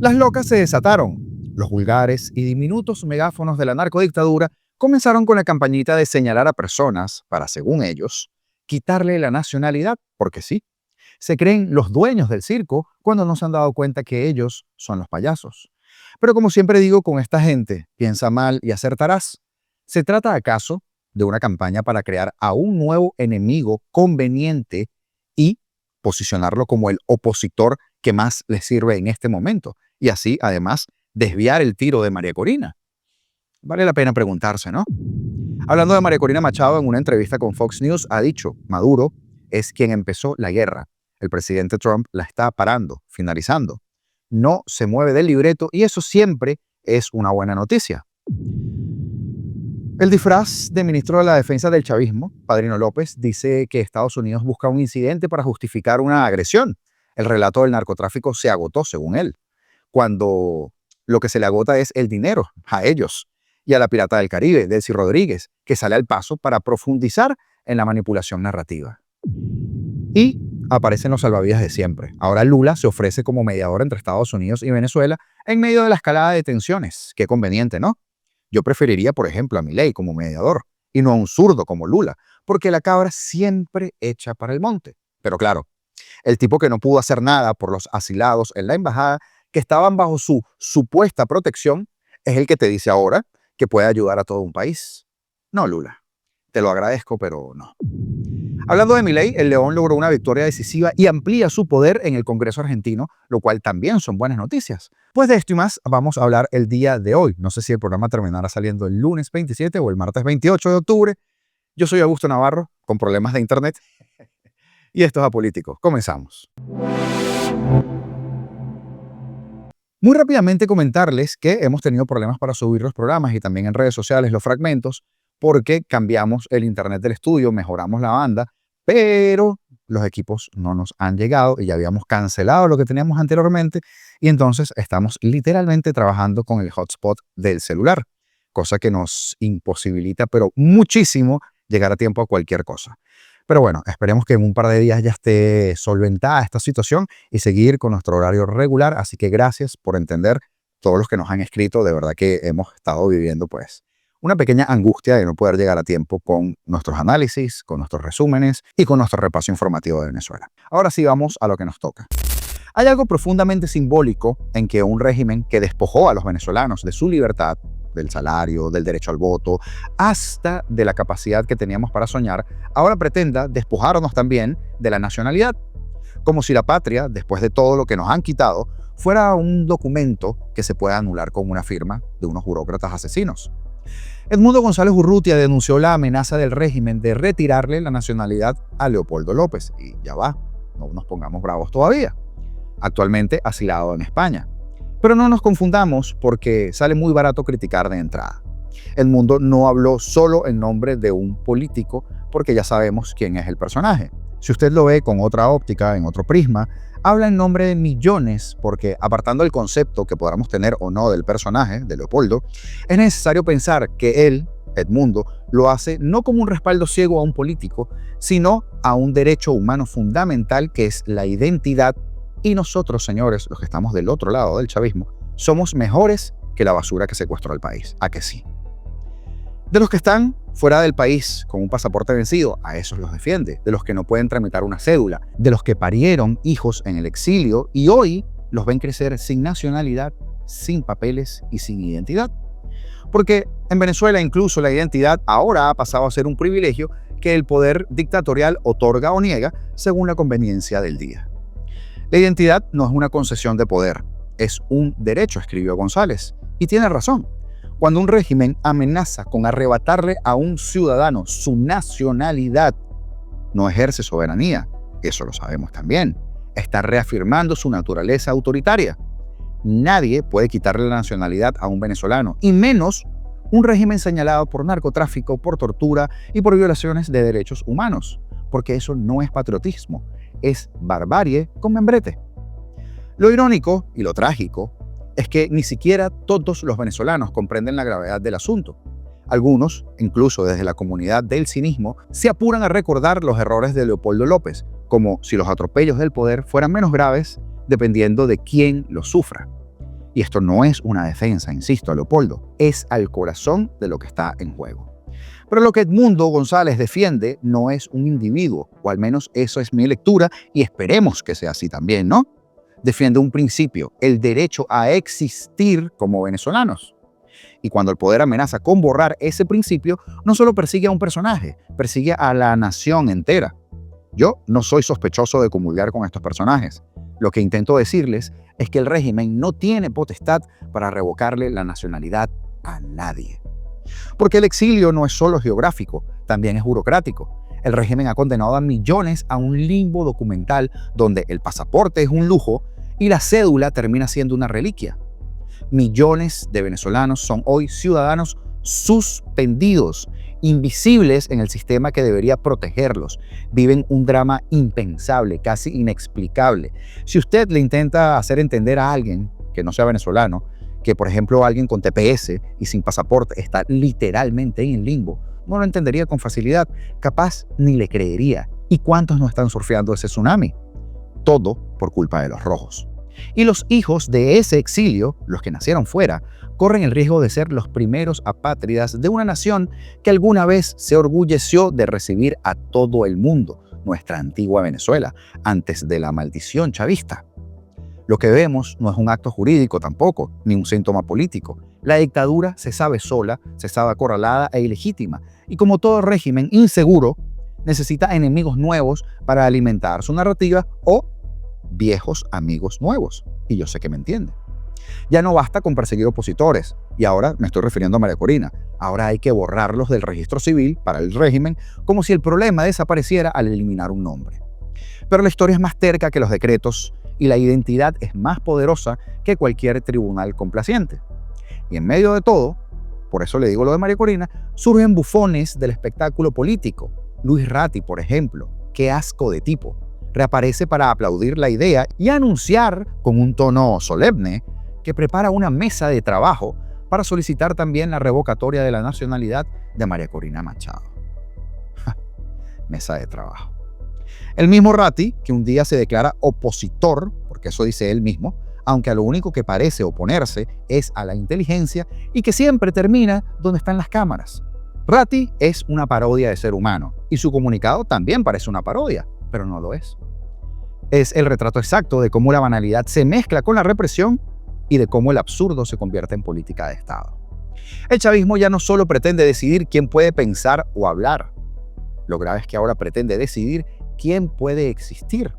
Las locas se desataron. Los vulgares y diminutos megáfonos de la narcodictadura comenzaron con la campañita de señalar a personas para, según ellos, quitarle la nacionalidad, porque sí. Se creen los dueños del circo cuando no se han dado cuenta que ellos son los payasos. Pero como siempre digo con esta gente, piensa mal y acertarás. ¿Se trata acaso de una campaña para crear a un nuevo enemigo conveniente y posicionarlo como el opositor que más les sirve en este momento? Y así, además, desviar el tiro de María Corina. Vale la pena preguntarse, ¿no? Hablando de María Corina Machado, en una entrevista con Fox News, ha dicho: Maduro es quien empezó la guerra. El presidente Trump la está parando, finalizando. No se mueve del libreto y eso siempre es una buena noticia. El disfraz de ministro de la Defensa del chavismo, Padrino López, dice que Estados Unidos busca un incidente para justificar una agresión. El relato del narcotráfico se agotó, según él, cuando lo que se le agota es el dinero a ellos y a la pirata del Caribe, Delcy Rodríguez, que sale al paso para profundizar en la manipulación narrativa. Y aparecen los salvavidas de siempre. Ahora Lula se ofrece como mediador entre Estados Unidos y Venezuela en medio de la escalada de tensiones. Qué conveniente, ¿no? Yo preferiría, por ejemplo, a Milei como mediador y no a un zurdo como Lula, porque la cabra siempre echa para el monte. Pero claro, el tipo que no pudo hacer nada por los asilados en la embajada, que estaban bajo su supuesta protección, es el que te dice ahora que puede ayudar a todo un país. No, Lula, te lo agradezco, pero no. Hablando de Milei, el León logró una victoria decisiva y amplía su poder en el Congreso argentino, lo cual también son buenas noticias. Pues de esto y más vamos a hablar el día de hoy. No sé si el programa terminará saliendo el lunes 27 o el martes 28 de octubre. Yo soy Augusto Navarro, con problemas de internet, y esto es Apolítico. Comenzamos. Muy rápidamente comentarles que hemos tenido problemas para subir los programas y también en redes sociales los fragmentos, porque cambiamos el internet del estudio, mejoramos la banda, pero los equipos no nos han llegado y ya habíamos cancelado lo que teníamos anteriormente y entonces estamos literalmente trabajando con el hotspot del celular, cosa que nos imposibilita, pero muchísimo, llegar a tiempo a cualquier cosa. Pero bueno, esperemos que en un par de días ya esté solventada esta situación y seguir con nuestro horario regular, así que gracias por entender todos los que nos han escrito, de verdad que hemos estado viviendo pues una pequeña angustia de no poder llegar a tiempo con nuestros análisis, con nuestros resúmenes y con nuestro repaso informativo de Venezuela. Ahora sí vamos a lo que nos toca. Hay algo profundamente simbólico en que un régimen que despojó a los venezolanos de su libertad, del salario, del derecho al voto, hasta de la capacidad que teníamos para soñar, ahora pretenda despojarnos también de la nacionalidad. Como si la patria, después de todo lo que nos han quitado, fuera un documento que se pueda anular con una firma de unos burócratas asesinos. Edmundo González Urrutia denunció la amenaza del régimen de retirarle la nacionalidad a Leopoldo López. Y ya va, no nos pongamos bravos todavía. Actualmente asilado en España. Pero no nos confundamos porque sale muy barato criticar de entrada. Edmundo no habló solo en nombre de un político porque ya sabemos quién es el personaje. Si usted lo ve con otra óptica, en otro prisma, habla en nombre de millones porque, apartando el concepto que podamos tener o no del personaje, de Leopoldo, es necesario pensar que él, Edmundo, lo hace no como un respaldo ciego a un político, sino a un derecho humano fundamental que es la identidad. Y nosotros, señores, los que estamos del otro lado del chavismo, somos mejores que la basura que secuestró al país. ¿A que sí? De los que están fuera del país con un pasaporte vencido, a esos los defiende. De los que no pueden tramitar una cédula. De los que parieron hijos en el exilio y hoy los ven crecer sin nacionalidad, sin papeles y sin identidad. Porque en Venezuela incluso la identidad ahora ha pasado a ser un privilegio que el poder dictatorial otorga o niega según la conveniencia del día. La identidad no es una concesión de poder, es un derecho, escribió González. Y tiene razón. Cuando un régimen amenaza con arrebatarle a un ciudadano su nacionalidad, no ejerce soberanía, eso lo sabemos también. Está reafirmando su naturaleza autoritaria. Nadie puede quitarle la nacionalidad a un venezolano, y menos un régimen señalado por narcotráfico, por tortura y por violaciones de derechos humanos, porque eso no es patriotismo, es barbarie con membrete. Lo irónico y lo trágico es que ni siquiera todos los venezolanos comprenden la gravedad del asunto. Algunos, incluso desde la comunidad del cinismo, se apuran a recordar los errores de Leopoldo López, como si los atropellos del poder fueran menos graves dependiendo de quién los sufra. Y esto no es una defensa, insisto, Leopoldo, es al corazón de lo que está en juego. Pero lo que Edmundo González defiende no es un individuo, o al menos eso es mi lectura, y esperemos que sea así también, ¿no? Defiende un principio, el derecho a existir como venezolanos. Y cuando el poder amenaza con borrar ese principio, no solo persigue a un personaje, persigue a la nación entera. Yo no soy sospechoso de comulgar con estos personajes. Lo que intento decirles es que el régimen no tiene potestad para revocarle la nacionalidad a nadie. Porque el exilio no es solo geográfico, también es burocrático. El régimen ha condenado a millones a un limbo documental donde el pasaporte es un lujo y la cédula termina siendo una reliquia. Millones de venezolanos son hoy ciudadanos suspendidos, invisibles en el sistema que debería protegerlos. Viven un drama impensable, casi inexplicable. Si usted le intenta hacer entender a alguien que no sea venezolano, que por ejemplo alguien con TPS y sin pasaporte está literalmente en el limbo, no lo entendería con facilidad, capaz ni le creería. ¿Y cuántos no están surfeando ese tsunami? Todo por culpa de los rojos. Y los hijos de ese exilio, los que nacieron fuera, corren el riesgo de ser los primeros apátridas de una nación que alguna vez se orgulleció de recibir a todo el mundo, nuestra antigua Venezuela, antes de la maldición chavista. Lo que vemos no es un acto jurídico tampoco, ni un síntoma político. La dictadura se sabe sola, se sabe acorralada e ilegítima, y como todo régimen inseguro, necesita enemigos nuevos para alimentar su narrativa o viejos amigos nuevos. Y yo sé que me entiende. Ya no basta con perseguir opositores, y ahora me estoy refiriendo a María Corina. Ahora hay que borrarlos del registro civil para el régimen, como si el problema desapareciera al eliminar un nombre. Pero la historia es más terca que los decretos, y la identidad es más poderosa que cualquier tribunal complaciente. Y en medio de todo, por eso le digo lo de María Corina, surgen bufones del espectáculo político. Luis Ratti, por ejemplo, qué asco de tipo. Reaparece para aplaudir la idea y anunciar con un tono solemne que prepara una mesa de trabajo para solicitar también la revocatoria de la nacionalidad de María Corina Machado. Mesa de trabajo. El mismo Ratti, que un día se declara opositor, porque eso dice él mismo, aunque a lo único que parece oponerse es a la inteligencia y que siempre termina donde están las cámaras. Ratti es una parodia de ser humano y su comunicado también parece una parodia, pero no lo es. Es el retrato exacto de cómo la banalidad se mezcla con la represión y de cómo el absurdo se convierte en política de Estado. El chavismo ya no solo pretende decidir quién puede pensar o hablar. Lo grave es que ahora pretende decidir quién puede existir.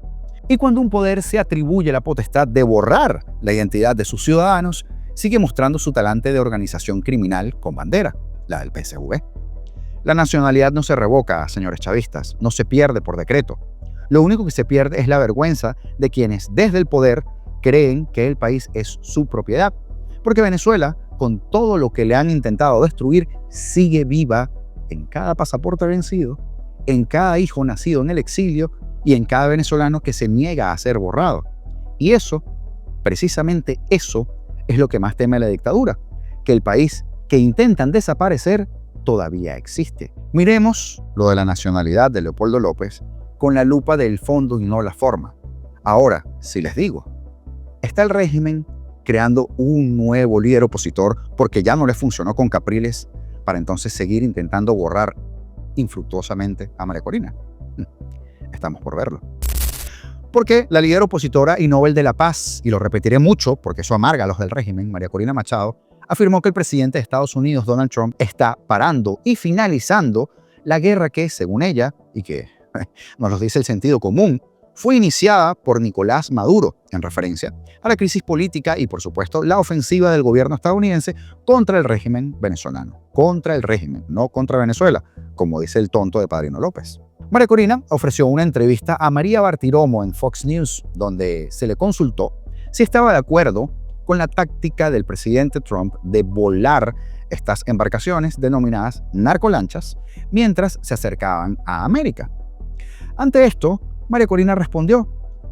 Y cuando un poder se atribuye la potestad de borrar la identidad de sus ciudadanos, sigue mostrando su talante de organización criminal con bandera, la del PSV. La nacionalidad no se revoca, señores chavistas, no se pierde por decreto. Lo único que se pierde es la vergüenza de quienes desde el poder creen que el país es su propiedad. Porque Venezuela, con todo lo que le han intentado destruir, sigue viva en cada pasaporte vencido, en cada hijo nacido en el exilio y en cada venezolano que se niega a ser borrado. Y eso, precisamente eso, es lo que más teme la dictadura, que el país que intentan desaparecer todavía existe. Miremos lo de la nacionalidad de Leopoldo López con la lupa del fondo y no la forma. Ahora, si les digo, está el régimen creando un nuevo líder opositor porque ya no le funcionó con Capriles para entonces seguir intentando borrar infructuosamente a María Corina. Estamos por verlo. Porque la líder opositora y Nobel de la Paz, y lo repetiré mucho porque eso amarga a los del régimen, María Corina Machado, afirmó que el presidente de Estados Unidos, Donald Trump, está parando y finalizando la guerra que, según ella, y que nos lo dice el sentido común, fue iniciada por Nicolás Maduro, en referencia a la crisis política y, por supuesto, la ofensiva del gobierno estadounidense contra el régimen venezolano. Contra el régimen, no contra Venezuela, como dice el tonto de Padrino López. María Corina ofreció una entrevista a María Bartiromo en Fox News, donde se le consultó si estaba de acuerdo con la táctica del presidente Trump de volar estas embarcaciones denominadas narcolanchas mientras se acercaban a América. Ante esto, María Corina respondió: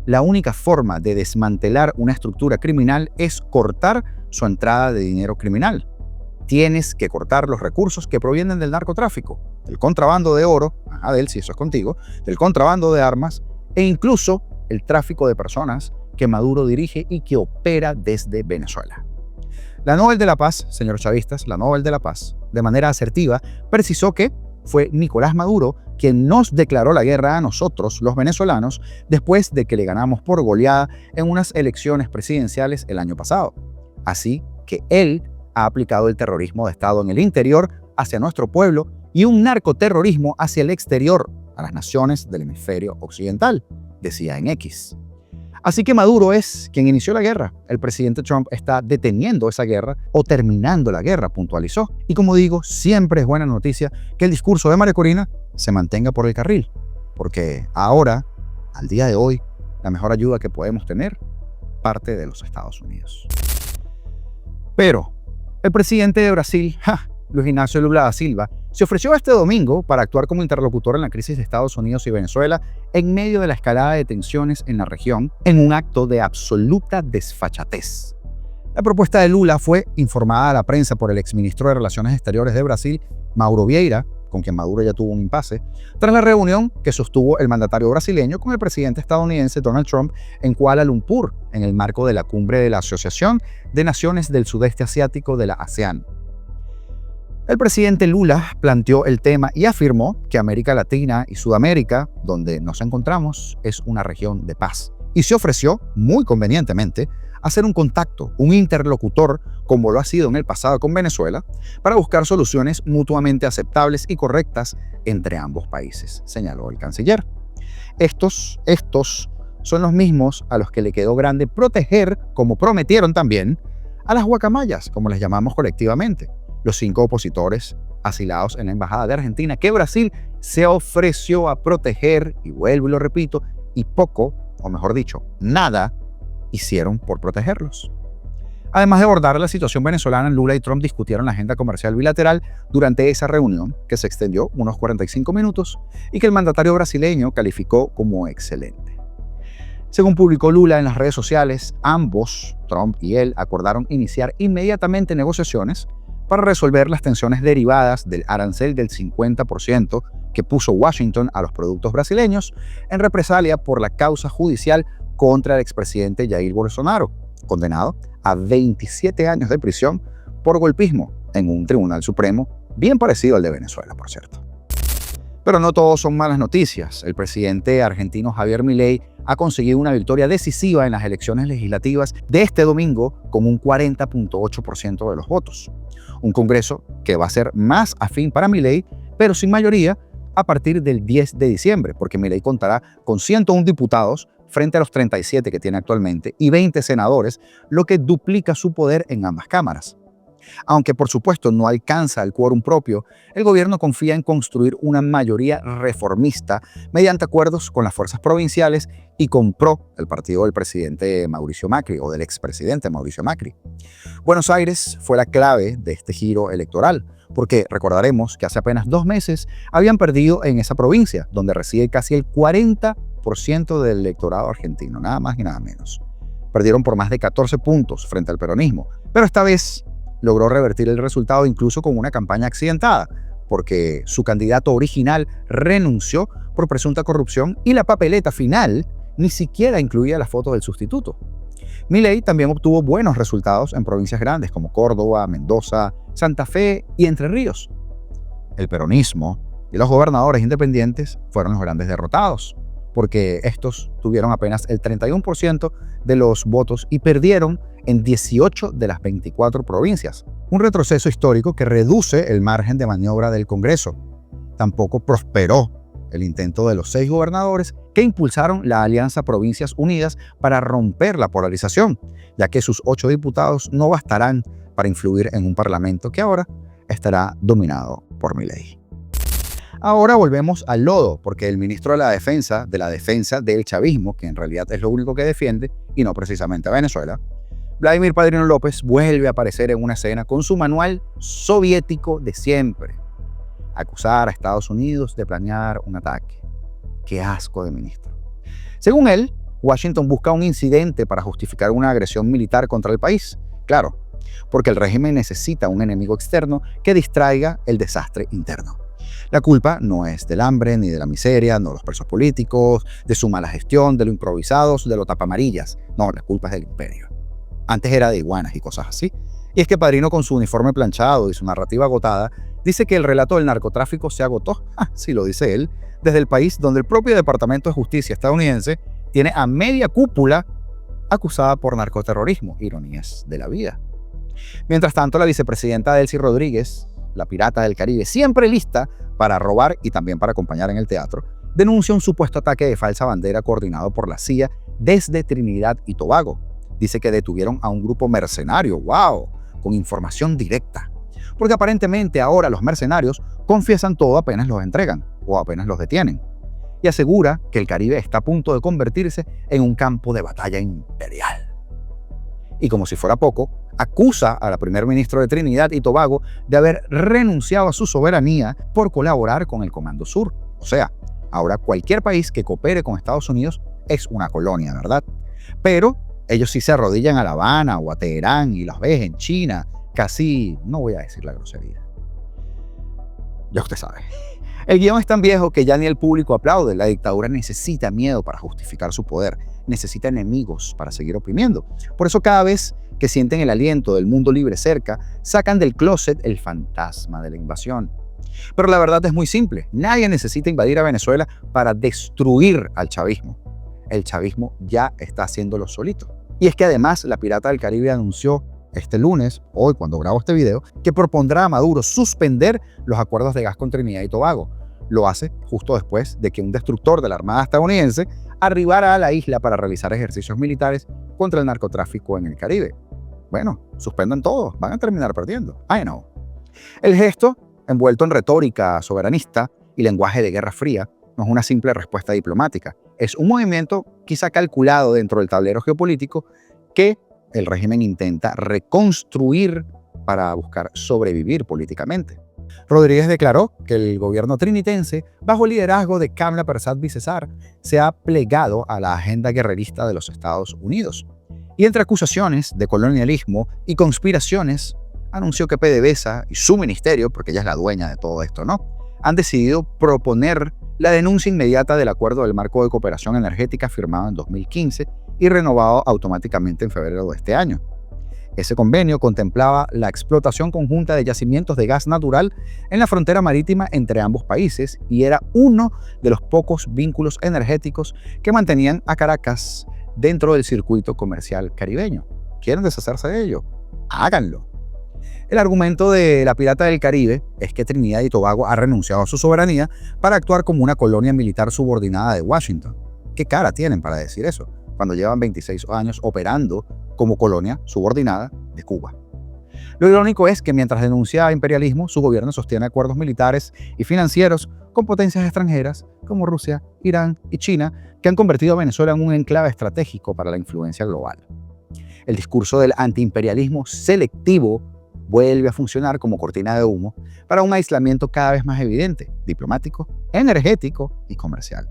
la única forma de desmantelar una estructura criminal es cortar su entrada de dinero criminal. Tienes que cortar los recursos que provienen del narcotráfico, del contrabando de oro, Adel, si eso es contigo, del contrabando de armas e incluso el tráfico de personas que Maduro dirige y que opera desde Venezuela. La Nobel de la Paz, señores chavistas, la Nobel de la Paz, de manera asertiva, precisó que fue Nicolás Maduro quien nos declaró la guerra a nosotros, los venezolanos, después de que le ganamos por goleada en unas elecciones presidenciales el año pasado. Así que él ha aplicado el terrorismo de Estado en el interior hacia nuestro pueblo y un narcoterrorismo hacia el exterior, a las naciones del hemisferio occidental, decía en X. Así que Maduro es quien inició la guerra. El presidente Trump está deteniendo esa guerra o terminando la guerra, puntualizó. Y como digo, siempre es buena noticia que el discurso de María Corina se mantenga por el carril, porque ahora, al día de hoy, la mejor ayuda que podemos tener parte de los Estados Unidos. Pero el presidente de Brasil, Luis Ignacio Lula da Silva, se ofreció este domingo para actuar como interlocutor en la crisis de Estados Unidos y Venezuela en medio de la escalada de tensiones en la región, en un acto de absoluta desfachatez. La propuesta de Lula fue informada a la prensa por el exministro de Relaciones Exteriores de Brasil, Mauro Vieira, con quien Maduro ya tuvo un impasse, tras la reunión que sostuvo el mandatario brasileño con el presidente estadounidense Donald Trump en Kuala Lumpur, en el marco de la cumbre de la Asociación de Naciones del Sudeste Asiático de la ASEAN. El presidente Lula planteó el tema y afirmó que América Latina y Sudamérica, donde nos encontramos, es una región de paz. Y se ofreció, muy convenientemente, hacer un contacto, un interlocutor, como lo ha sido en el pasado con Venezuela, para buscar soluciones mutuamente aceptables y correctas entre ambos países, señaló el canciller. Estos son los mismos a los que le quedó grande proteger, como prometieron también, a las guacamayas, como les llamamos colectivamente, los 5 opositores asilados en la Embajada de Argentina, que Brasil se ofreció a proteger, y vuelvo y lo repito, y poco, o mejor dicho, nada, hicieron por protegerlos. Además de abordar la situación venezolana, Lula y Trump discutieron la agenda comercial bilateral durante esa reunión, que se extendió unos 45 minutos y que el mandatario brasileño calificó como excelente. Según publicó Lula en las redes sociales, ambos, Trump y él, acordaron iniciar inmediatamente negociaciones para resolver las tensiones derivadas del arancel del 50% que puso Washington a los productos brasileños en represalia por la causa judicial contra el expresidente Jair Bolsonaro, condenado a 27 años de prisión por golpismo en un tribunal supremo bien parecido al de Venezuela, por cierto. Pero no todo son malas noticias. El presidente argentino Javier Milei ha conseguido una victoria decisiva en las elecciones legislativas de este domingo con un 40.8% de los votos. Un Congreso que va a ser más afín para Milei, pero sin mayoría a partir del 10 de diciembre, porque Milei contará con 101 diputados frente a los 37 que tiene actualmente y 20 senadores, lo que duplica su poder en ambas cámaras. Aunque por supuesto no alcanza el quórum propio, el gobierno confía en construir una mayoría reformista mediante acuerdos con las fuerzas provinciales y con PRO, el partido del presidente Mauricio Macri o del expresidente Mauricio Macri. Buenos Aires fue la clave de este giro electoral, porque recordaremos que hace apenas 2 meses habían perdido en esa provincia, donde reside casi el 40% del electorado argentino, nada más y nada menos. Perdieron por más de 14 puntos frente al peronismo, pero esta vez logró revertir el resultado incluso con una campaña accidentada, porque su candidato original renunció por presunta corrupción y la papeleta final ni siquiera incluía la foto del sustituto. Milei también obtuvo buenos resultados en provincias grandes como Córdoba, Mendoza, Santa Fe y Entre Ríos. El peronismo y los gobernadores independientes fueron los grandes derrotados, porque estos tuvieron apenas el 31% de los votos y perdieron en 18 de las 24 provincias. Un retroceso histórico que reduce el margen de maniobra del Congreso. Tampoco prosperó el intento de los 6 gobernadores que impulsaron la Alianza Provincias Unidas para romper la polarización, ya que sus 8 diputados no bastarán para influir en un parlamento que ahora estará dominado por Milei. Ahora volvemos al lodo, porque el ministro de la defensa del chavismo, que en realidad es lo único que defiende, y no precisamente a Venezuela, Vladimir Padrino López vuelve a aparecer en una escena con su manual soviético de siempre. Acusar a Estados Unidos de planear un ataque. ¡Qué asco de ministro! Según él, Washington busca un incidente para justificar una agresión militar contra el país. Claro, porque el régimen necesita un enemigo externo que distraiga el desastre interno. La culpa no es del hambre ni de la miseria, no de los presos políticos, de su mala gestión, de lo improvisados, de lo tapamarillas. No, la culpa es del imperio. Antes era de iguanas y cosas así. Y es que Padrino, con su uniforme planchado y su narrativa agotada, dice que el relato del narcotráfico se agotó, sí lo dice él, desde el país donde el propio Departamento de Justicia estadounidense tiene a media cúpula acusada por narcoterrorismo. Ironías de la vida. Mientras tanto, la vicepresidenta Delcy Rodríguez, la pirata del Caribe, siempre lista para robar y también para acompañar en el teatro, denuncia un supuesto ataque de falsa bandera coordinado por la CIA desde Trinidad y Tobago. Dice que detuvieron a un grupo mercenario, ¡wow!, con información directa. Porque aparentemente ahora los mercenarios confiesan todo apenas los entregan o apenas los detienen. Y asegura que el Caribe está a punto de convertirse en un campo de batalla imperial. Y como si fuera poco, acusa a la primer ministro de Trinidad y Tobago de haber renunciado a su soberanía por colaborar con el Comando Sur. O sea, ahora cualquier país que coopere con Estados Unidos es una colonia, ¿verdad? Pero ellos sí se arrodillan a La Habana o a Teherán y las ves en China, casi, no voy a decir la grosería. Ya usted sabe. El guión es tan viejo que ya ni el público aplaude. La dictadura necesita miedo para justificar su poder, necesita enemigos para seguir oprimiendo. Por eso cada vez que sienten el aliento del mundo libre cerca, sacan del closet el fantasma de la invasión. Pero la verdad es muy simple. Nadie necesita invadir a Venezuela para destruir al chavismo. El chavismo ya está haciéndolo solito. Y es que además la Pirata del Caribe anunció este lunes, hoy cuando grabo este video, que propondrá a Maduro suspender los acuerdos de gas con Trinidad y Tobago. Lo hace justo después de que un destructor de la Armada estadounidense arribara a la isla para realizar ejercicios militares contra el narcotráfico en el Caribe. Bueno, suspendan todo, van a terminar perdiendo. I know. El gesto, envuelto en retórica soberanista y lenguaje de guerra fría, no es una simple respuesta diplomática. Es un movimiento quizá calculado dentro del tablero geopolítico que el régimen intenta reconstruir para buscar sobrevivir políticamente. Rodríguez declaró que el gobierno trinitense, bajo el liderazgo de Kamla Persad-Bissessar, se ha plegado a la agenda guerrerista de los Estados Unidos. Y entre acusaciones de colonialismo y conspiraciones, anunció que PDVSA y su ministerio, porque ella es la dueña de todo esto, ¿no?, han decidido proponer la denuncia inmediata del Acuerdo del Marco de Cooperación Energética firmado en 2015 y renovado automáticamente en febrero de este año. Ese convenio contemplaba la explotación conjunta de yacimientos de gas natural en la frontera marítima entre ambos países y era uno de los pocos vínculos energéticos que mantenían a Caracas dentro del circuito comercial caribeño. ¿Quieren deshacerse de ello? Háganlo. El argumento de la Pirata del Caribe es que Trinidad y Tobago ha renunciado a su soberanía para actuar como una colonia militar subordinada de Washington. ¿Qué cara tienen para decir eso, cuando llevan 26 años operando como colonia subordinada de Cuba? Lo irónico es que mientras denuncia imperialismo, su gobierno sostiene acuerdos militares y financieros con potencias extranjeras como Rusia, Irán y China, que han convertido a Venezuela en un enclave estratégico para la influencia global. El discurso del antiimperialismo selectivo vuelve a funcionar como cortina de humo para un aislamiento cada vez más evidente, diplomático, energético y comercial.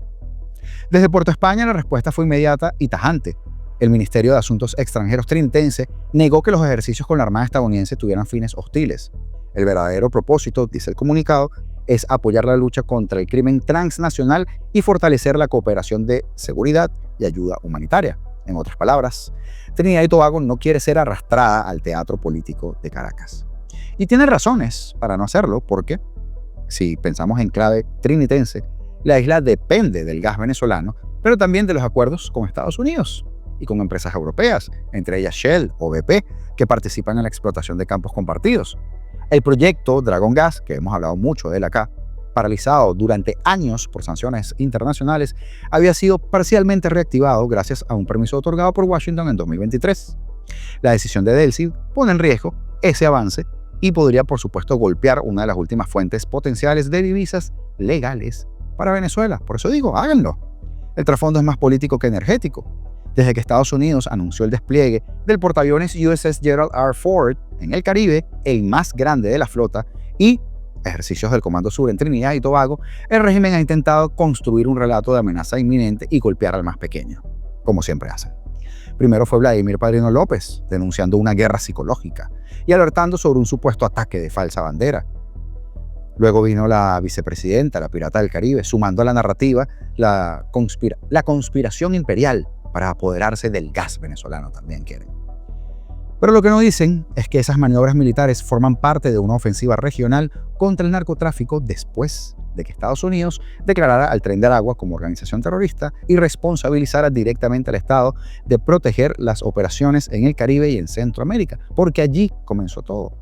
Desde Puerto España la respuesta fue inmediata y tajante. El Ministerio de Asuntos Extranjeros trinitense negó que los ejercicios con la Armada estadounidense tuvieran fines hostiles. El verdadero propósito, dice el comunicado, es apoyar la lucha contra el crimen transnacional y fortalecer la cooperación de seguridad y ayuda humanitaria. En otras palabras, Trinidad y Tobago no quiere ser arrastrada al teatro político de Caracas. Y tiene razones para no hacerlo, porque si pensamos en clave trinitense, la isla depende del gas venezolano, pero también de los acuerdos con Estados Unidos y con empresas europeas, entre ellas Shell o BP, que participan en la explotación de campos compartidos. El proyecto Dragon Gas, que hemos hablado mucho de él acá, paralizado durante años por sanciones internacionales, había sido parcialmente reactivado gracias a un permiso otorgado por Washington en 2023. La decisión de Delcy pone en riesgo ese avance y podría, por supuesto, golpear una de las últimas fuentes potenciales de divisas legales para Venezuela. Por eso digo, háganlo. El trasfondo es más político que energético. Desde que Estados Unidos anunció el despliegue del portaaviones USS Gerald R. Ford en el Caribe, el más grande de la flota, y ejercicios del Comando Sur en Trinidad y Tobago, el régimen ha intentado construir un relato de amenaza inminente y golpear al más pequeño, como siempre hacen. Primero fue Vladimir Padrino López, denunciando una guerra psicológica y alertando sobre un supuesto ataque de falsa bandera. Luego vino la vicepresidenta, la Pirata del Caribe, sumando a la narrativa la conspiración imperial para apoderarse del gas venezolano, también quieren. Pero lo que no dicen es que esas maniobras militares forman parte de una ofensiva regional contra el narcotráfico después de que Estados Unidos declarara al Tren de Aragua como organización terrorista y responsabilizara directamente al Estado de proteger las operaciones en el Caribe y en Centroamérica, porque allí comenzó todo.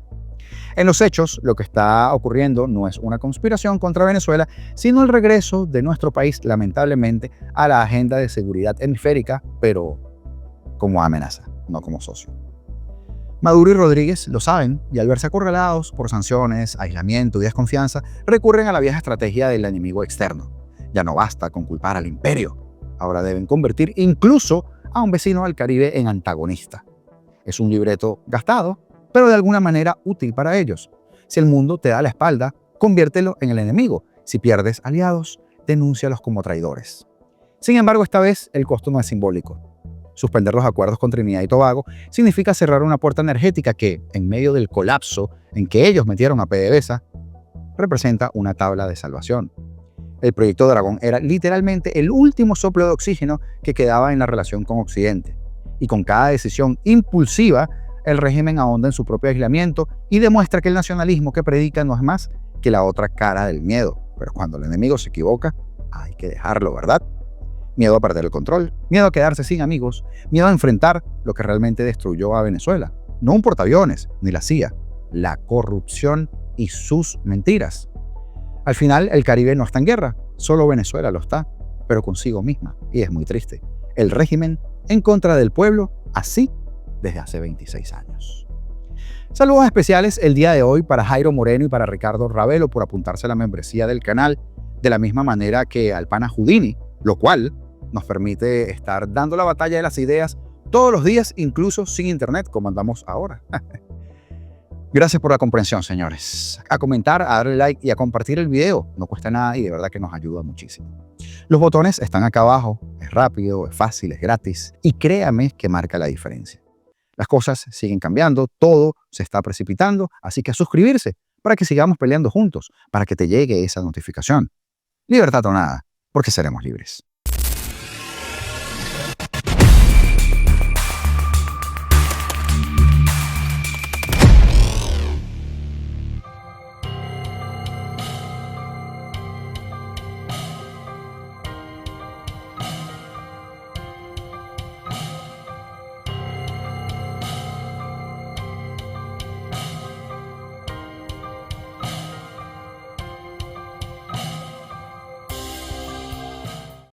En los hechos, lo que está ocurriendo no es una conspiración contra Venezuela, sino el regreso de nuestro país, lamentablemente, a la agenda de seguridad hemisférica, pero como amenaza, no como socio. Maduro y Rodríguez lo saben y al verse acorralados por sanciones, aislamiento y desconfianza, recurren a la vieja estrategia del enemigo externo. Ya no basta con culpar al imperio, ahora deben convertir incluso a un vecino del Caribe en antagonista. Es un libreto gastado, pero de alguna manera útil para ellos. Si el mundo te da la espalda, conviértelo en el enemigo. Si pierdes aliados, denúncialos como traidores. Sin embargo, esta vez el costo no es simbólico. Suspender los acuerdos con Trinidad y Tobago significa cerrar una puerta energética que, en medio del colapso en que ellos metieron a PDVSA, representa una tabla de salvación. El proyecto Dragón era literalmente el último soplo de oxígeno que quedaba en la relación con Occidente. Y con cada decisión impulsiva, el régimen ahonda en su propio aislamiento y demuestra que el nacionalismo que predica no es más que la otra cara del miedo. Pero cuando el enemigo se equivoca, hay que dejarlo, ¿verdad? Miedo a perder el control, miedo a quedarse sin amigos, miedo a enfrentar lo que realmente destruyó a Venezuela. No un portaaviones, ni la CIA, la corrupción y sus mentiras. Al final, el Caribe no está en guerra, solo Venezuela lo está, pero consigo misma, y es muy triste. El régimen en contra del pueblo, así desde hace 26 años. Saludos especiales el día de hoy para Jairo Moreno y para Ricardo Ravelo por apuntarse a la membresía del canal, de la misma manera que al pana Houdini, lo cual nos permite estar dando la batalla de las ideas todos los días, incluso sin internet, como andamos ahora. Gracias por la comprensión, señores. A comentar, a darle like y a compartir el video. No cuesta nada y de verdad que nos ayuda muchísimo. Los botones están acá abajo. Es rápido, es fácil, es gratis. Y créame que marca la diferencia. Las cosas siguen cambiando, todo se está precipitando, así que a suscribirse para que sigamos peleando juntos, para que te llegue esa notificación. Libertad o nada, porque seremos libres.